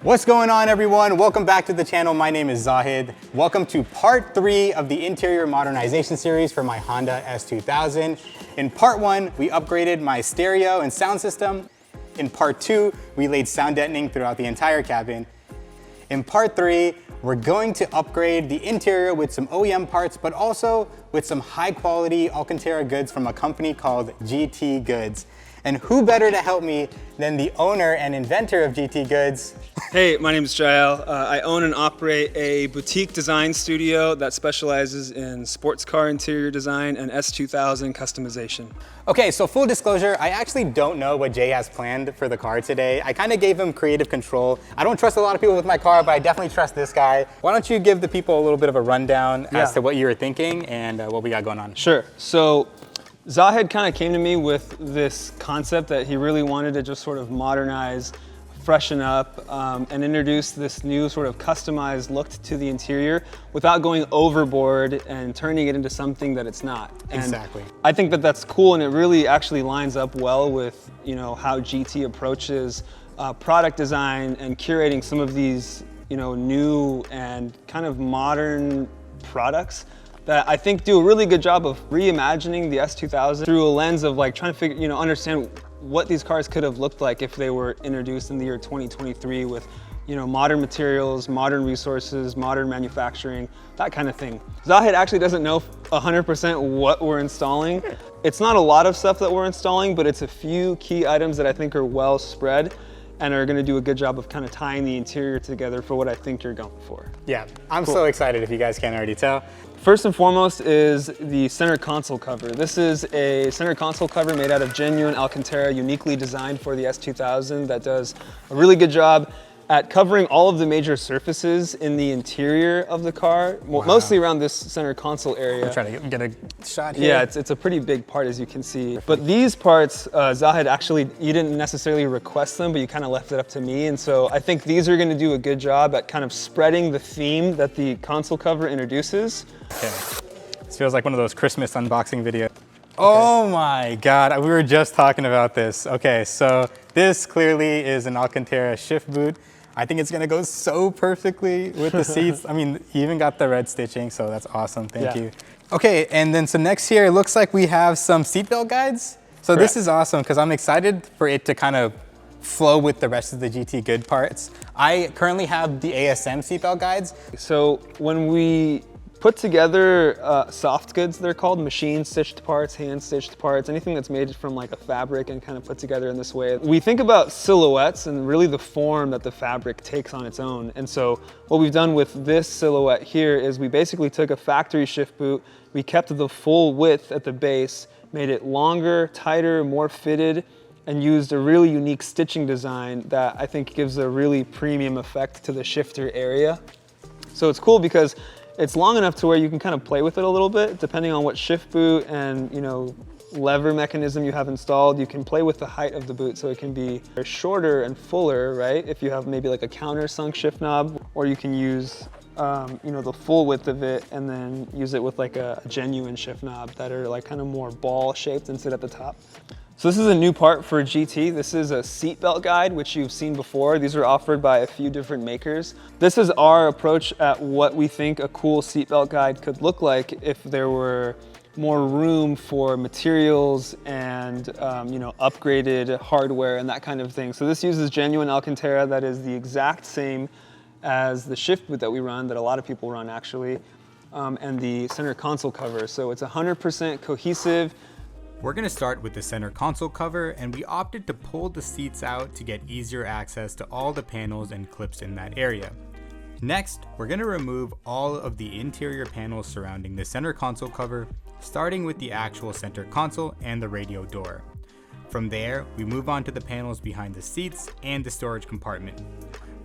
What's going on, everyone? Welcome back to the channel. My name is Zahid. Welcome to part 3 of the interior modernization series for my Honda S2000. In part 1, we upgraded my stereo and sound system. In part 2, we laid sound deadening throughout the entire cabin. In part 3, we're going to upgrade the interior with some OEM parts, but also with some high quality Alcantara goods from a company called GT Goods. And who better to help me than the owner and inventor of GT Goods? Hey, my name is Jael. I own and operate a boutique design studio that specializes in sports car interior design and S2000 customization. Okay, so full disclosure, I actually don't know what Jay has planned for the car today. I kind of gave him creative control. I don't trust a lot of people with my car, but I definitely trust this guy. Why don't you give the people a little bit of a rundown as to what you were thinking and what we got going on? Sure. So Zahid kind of came to me with this concept that he really wanted to just sort of modernize, freshen up, and introduce this new sort of customized look to the interior without going overboard and turning it into something that it's not. Exactly. And I think that that's cool, and it really actually lines up well with, you know, how GT approaches product design and curating some of these, you know, new and kind of modern products that I think do a really good job of reimagining the S2000 through a lens of like trying to figure, you know, understand what these cars could have looked like if they were introduced in the year 2023 with, you know, modern materials, modern resources, modern manufacturing, that kind of thing. Zahid actually doesn't know 100% what we're installing. It's not a lot of stuff that we're installing, but it's a few key items that I think are well spread and are gonna do a good job of kind of tying the interior together for what I think you're going for. Yeah, I'm so excited if you guys can't already tell. First and foremost is the center console cover. This is a center console cover made out of genuine Alcantara, uniquely designed for the S2000 that does a really good job at covering all of the major surfaces in the interior of the car, mostly around this center console area. I'm trying to get a shot here. Yeah, it's a pretty big part, as you can see. But these parts, Zahid actually, you didn't necessarily request them, but you kind of left it up to me. And so I think these are gonna do a good job at kind of spreading the theme that the console cover introduces. Okay. This feels like one of those Christmas unboxing videos. Okay. Oh my God, we were just talking about this. Okay, so this clearly is an Alcantara shift boot. I think it's gonna go so perfectly with the seats. I mean, you even got the red stitching, so that's awesome, thank you. Okay, and then so next here, it looks like we have some seatbelt guides. So this is awesome, because I'm excited for it to kind of flow with the rest of the GT Good parts. I currently have the ASM seatbelt guides. So when we put together soft goods, they're called, machine stitched parts, hand stitched parts, anything that's made from like a fabric and kind of put together in this way. We think about silhouettes and really the form that the fabric takes on its own. And so what we've done with this silhouette here is we basically took a factory shift boot, we kept the full width at the base, made it longer, tighter, more fitted, and used a really unique stitching design that I think gives a really premium effect to the shifter area. So it's cool because it's long enough to where you can kind of play with it a little bit, depending on what shift boot and, you know, lever mechanism you have installed. You can play with the height of the boot, so it can be shorter and fuller, right? If you have maybe like a countersunk shift knob, or you can use, you know, the full width of it and then use it with like a genuine shift knob that are like kind of more ball shaped and sit at the top. So this is a new part for GT. This is a seatbelt guide, which you've seen before. These are offered by a few different makers. This is our approach at what we think a cool seatbelt guide could look like if there were more room for materials and you know, upgraded hardware and that kind of thing. So this uses genuine Alcantara that is the exact same as the shift boot that we run, that a lot of people run actually, and the center console cover. So it's 100% cohesive. We're gonna start with the center console cover, and we opted to pull the seats out to get easier access to all the panels and clips in that area. Next, we're gonna remove all of the interior panels surrounding the center console cover, starting with the actual center console and the radio door. From there, we move on to the panels behind the seats and the storage compartment.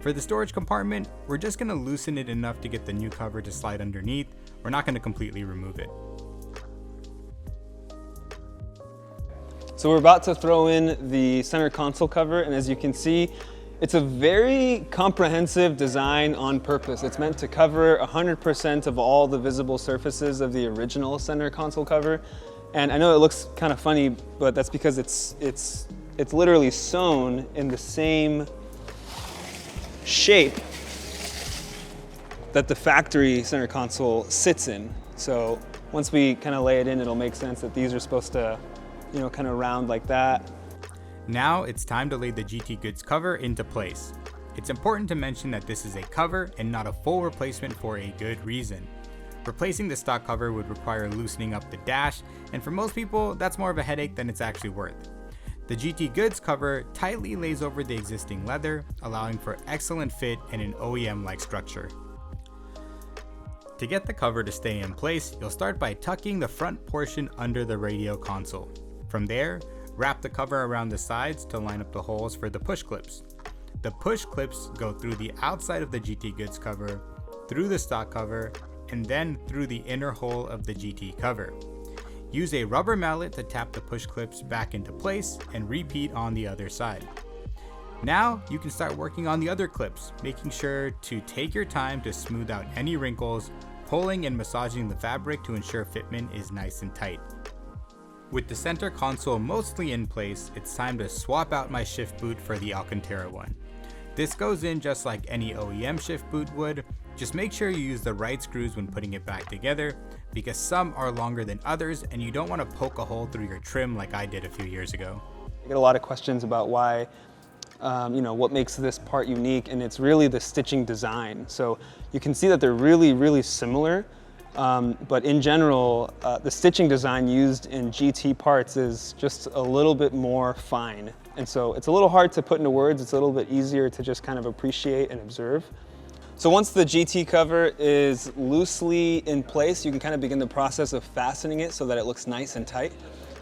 For the storage compartment, we're just gonna loosen it enough to get the new cover to slide underneath. We're not gonna completely remove it. So we're about to throw in the center console cover, and as you can see, it's a very comprehensive design on purpose. It's meant to cover 100% of all the visible surfaces of the original center console cover. And I know it looks kind of funny, but that's because it's literally sewn in the same shape that the factory center console sits in. So once we kind of lay it in, it'll make sense that these are supposed to, you know, kind of round like that. Now it's time to lay the GT Goods cover into place. It's important to mention that this is a cover and not a full replacement for a good reason. Replacing the stock cover would require loosening up the dash, and for most people, that's more of a headache than it's actually worth. The GT Goods cover tightly lays over the existing leather, allowing for excellent fit and an OEM-like structure. To get the cover to stay in place, you'll start by tucking the front portion under the radio console. From there, wrap the cover around the sides to line up the holes for the push clips. The push clips go through the outside of the GT Goods cover, through the stock cover, and then through the inner hole of the GT cover. Use a rubber mallet to tap the push clips back into place and repeat on the other side. Now you can start working on the other clips, making sure to take your time to smooth out any wrinkles, pulling and massaging the fabric to ensure fitment is nice and tight. With the center console mostly in place, it's time to swap out my shift boot for the Alcantara one. This goes in just like any OEM shift boot would. Just make sure you use the right screws when putting it back together, because some are longer than others and you don't want to poke a hole through your trim like I did a few years ago. I get a lot of questions about why, you know, what makes this part unique, and it's really the stitching design. So you can see that they're really, really similar, but in general, the stitching design used in GT parts is just a little bit more fine. And so it's a little hard to put into words, it's a little bit easier to just kind of appreciate and observe. So once the GT cover is loosely in place, you can kind of begin the process of fastening it so that it looks nice and tight.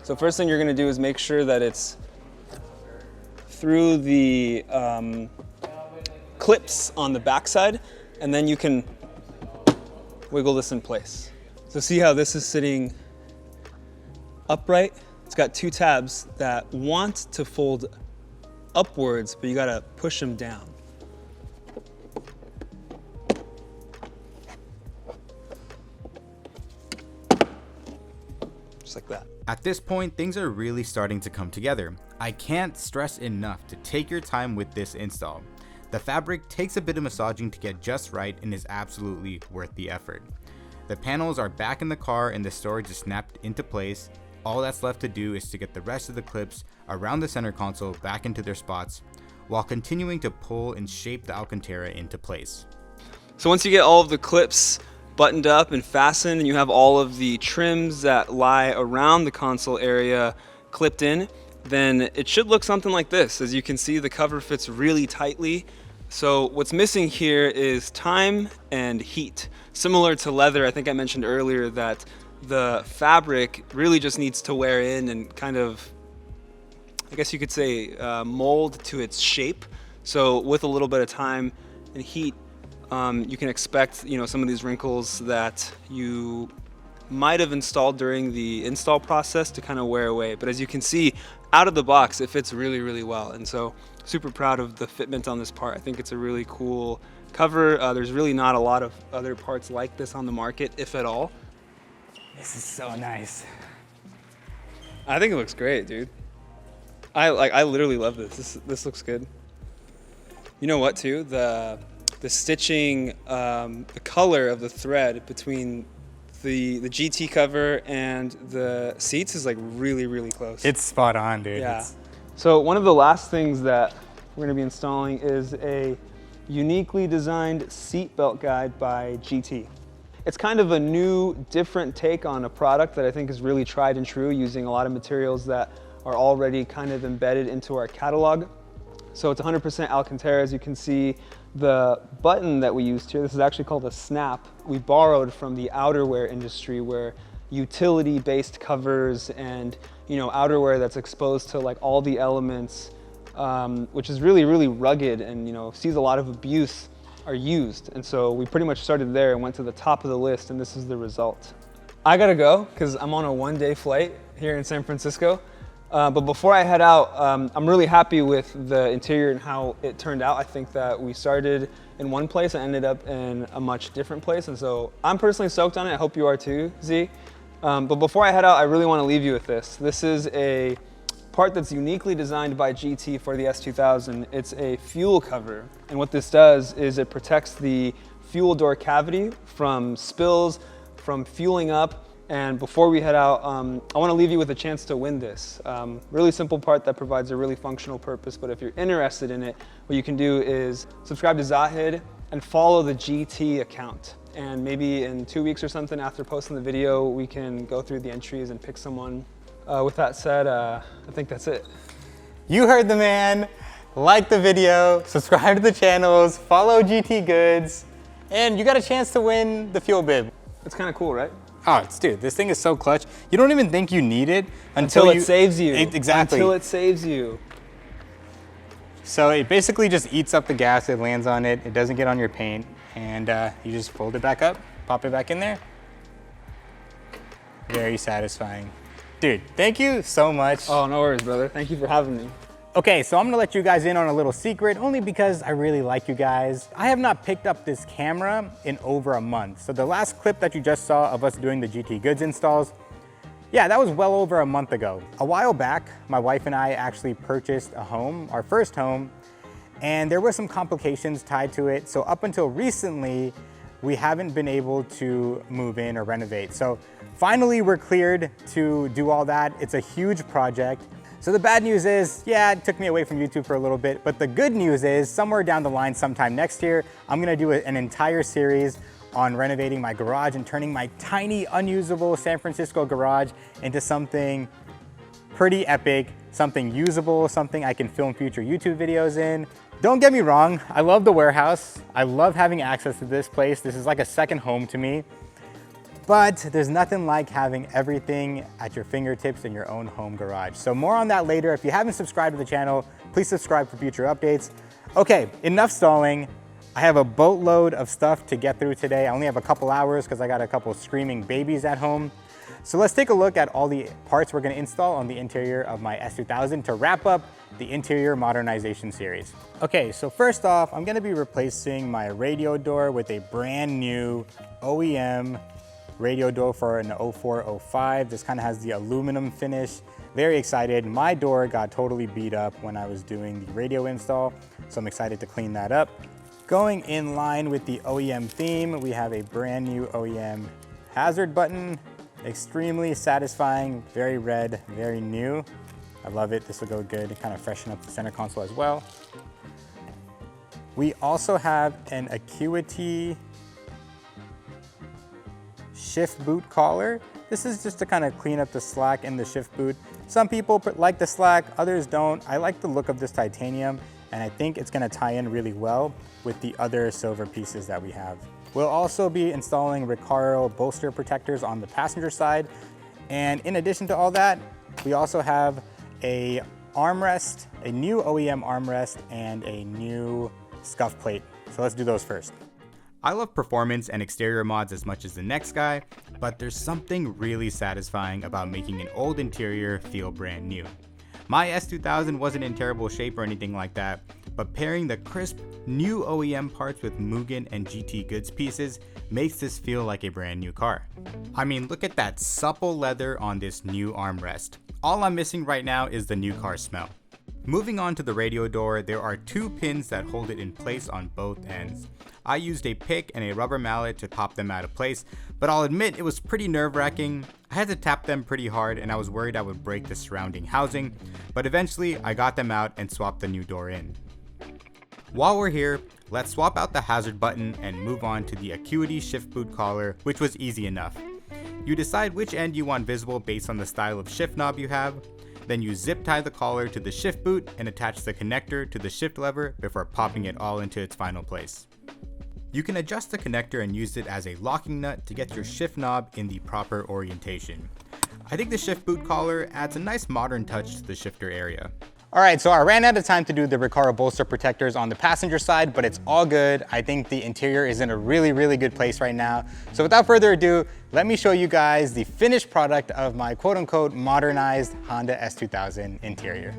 So first thing you're gonna do is make sure that it's through the clips on the backside, and then you can wiggle this in place. So see how this is sitting upright? It's got two tabs that want to fold upwards, but you gotta push them down. Just like that. At this point, things are really starting to come together. I can't stress enough to take your time with this install. The fabric takes a bit of massaging to get just right and is absolutely worth the effort. The panels are back in the car and the storage is snapped into place. All that's left to do is to get the rest of the clips around the center console back into their spots, while continuing to pull and shape the Alcantara into place. So once you get all of the clips buttoned up and fastened, and you have all of the trims that lie around the console area clipped in, then it should look something like this. As you can see, the cover fits really tightly. So what's missing here is time and heat. Similar to leather, I think I mentioned earlier that the fabric really just needs to wear in and kind of, I guess you could say, mold to its shape. So with a little bit of time and heat, you can expect, you know, some of these wrinkles that you might have installed during the install process to kind of wear away. But as you can see, out of the box, it fits really, really well. And so super proud of the fitment on this part. I think it's a really cool cover. There's really not a lot of other parts like this on the market, if at all. This is so nice. I think it looks great, dude. I literally love this. This looks good. You know what, too? The stitching, the color of the thread between the GT cover and the seats is like really, really close. It's spot on, dude. Yeah. So one of the last things that we're going to be installing is a uniquely designed seat belt guide by GT. It's kind of a new, different take on a product that I think is really tried and true, using a lot of materials that are already kind of embedded into our catalog. So it's 100% Alcantara. As you can see, the button that we used here, this is actually called a snap. We borrowed from the outerwear industry, where utility-based covers and, you know, outerwear that's exposed to like all the elements, which is really, really rugged and, you know, sees a lot of abuse, are used. And so we pretty much started there and went to the top of the list, and this is the result. I gotta go because I'm on a one-day flight here in San Francisco. But before I head out, I'm really happy with the interior and how it turned out. I think that we started in one place and ended up in a much different place. And so I'm personally stoked on it. I hope you are too, Z. But before I head out, I really want to leave you with this. This is a part that's uniquely designed by GT for the S2000. It's a fuel cover. And what this does is it protects the fuel door cavity from spills, from fueling up. And before we head out, I want to leave you with a chance to win this. Really simple part that provides a really functional purpose, but if you're interested in it, what you can do is subscribe to Zahid and follow the GT account. And maybe in 2 weeks or something after posting the video, we can go through the entries and pick someone. With that said, I think that's it. You heard the man. Like the video, subscribe to the channels, follow GT Goods, and you got a chance to win the fuel bib. It's kind of cool, right? Oh, dude, this thing is so clutch. You don't even think you need it until it saves you. Exactly. Until it saves you. So it basically just eats up the gas, it lands on it, it doesn't get on your paint, and you just fold it back up, pop it back in there. Very satisfying. Dude, thank you so much. Oh, no worries, brother. Thank you for having me. Okay, so I'm gonna let you guys in on a little secret, only because I really like you guys. I have not picked up this camera in over a month. So the last clip that you just saw of us doing the GT Goods installs, yeah, that was well over a month ago. A while back, my wife and I actually purchased a home, our first home, and there were some complications tied to it. So up until recently, we haven't been able to move in or renovate. So finally, we're cleared to do all that. It's a huge project. So the bad news is, yeah, it took me away from YouTube for a little bit, but the good news is somewhere down the line, sometime next year, I'm gonna do an entire series on renovating my garage and turning my tiny, unusable San Francisco garage into something pretty epic, something usable, something I can film future YouTube videos in. Don't get me wrong, I love the warehouse. I love having access to this place. This is like a second home to me. But there's nothing like having everything at your fingertips in your own home garage. So more on that later. If you haven't subscribed to the channel, please subscribe for future updates. Okay, enough stalling. I have a boatload of stuff to get through today. I only have a couple hours because I got a couple screaming babies at home. So let's take a look at all the parts we're gonna install on the interior of my S2000 to wrap up the interior modernization series. Okay, so first off, I'm gonna be replacing my radio door with a brand new OEM radio door for an 0405. This kind of has the aluminum finish. Very excited. My door got totally beat up when I was doing the radio install, so I'm excited to clean that up. Going in line with the OEM theme, we have a brand new OEM hazard button. Extremely satisfying, very red, very new. I love it. This will go good to kind of freshen up the center console as well. We also have an Acuity shift boot collar. This is just to kind of clean up the slack in the shift boot. Some people like the slack, others don't. I like the look of this titanium, and I think it's gonna tie in really well with the other silver pieces that we have. We'll also be installing Recaro bolster protectors on the passenger side. And in addition to all that, we also have a armrest, a new OEM armrest, and a new scuff plate. So let's do those first. I love performance and exterior mods as much as the next guy, but there's something really satisfying about making an old interior feel brand new. My S2000 wasn't in terrible shape or anything like that, but pairing the crisp new OEM parts with Mugen and GT Goods pieces makes this feel like a brand new car. I mean, look at that supple leather on this new armrest. All I'm missing right now is the new car smell. Moving on to the radio door, there are 2 pins that hold it in place on both ends. I used a pick and a rubber mallet to pop them out of place, but I'll admit it was pretty nerve-wracking. I had to tap them pretty hard and I was worried I would break the surrounding housing, but eventually I got them out and swapped the new door in. While we're here, let's swap out the hazard button and move on to the Acuity shift boot collar, which was easy enough. You decide which end you want visible based on the style of shift knob you have. Then you zip tie the collar to the shift boot and attach the connector to the shift lever before popping it all into its final place. You can adjust the connector and use it as a locking nut to get your shift knob in the proper orientation. I think the shift boot collar adds a nice modern touch to the shifter area. All right, so I ran out of time to do the Recaro bolster protectors on the passenger side, but it's all good. I think the interior is in a really, really good place right now. So without further ado, let me show you guys the finished product of my quote unquote modernized Honda S2000 interior.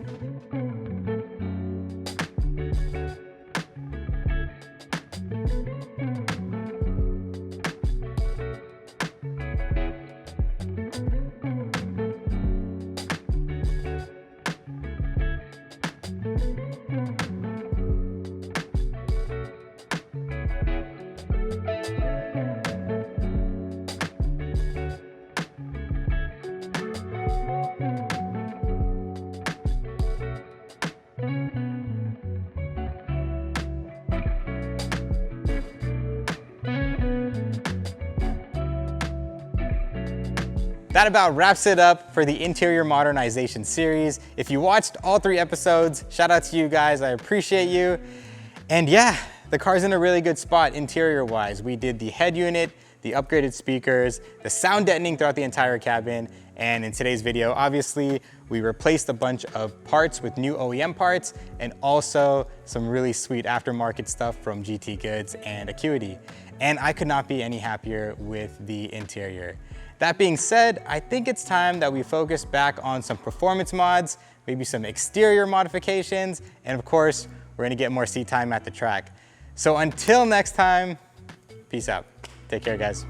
That about wraps it up for the interior modernization series. If you watched all 3 episodes, shout out to you guys, I appreciate you. And yeah, the car's in a really good spot interior-wise. We did the head unit, the upgraded speakers, the sound deadening throughout the entire cabin, and in today's video, obviously, we replaced a bunch of parts with new OEM parts and also some really sweet aftermarket stuff from GT Goods and Acuity. And I could not be any happier with the interior. That being said, I think it's time that we focus back on some performance mods, maybe some exterior modifications, and of course, we're gonna get more seat time at the track. So until next time, peace out. Take care, guys.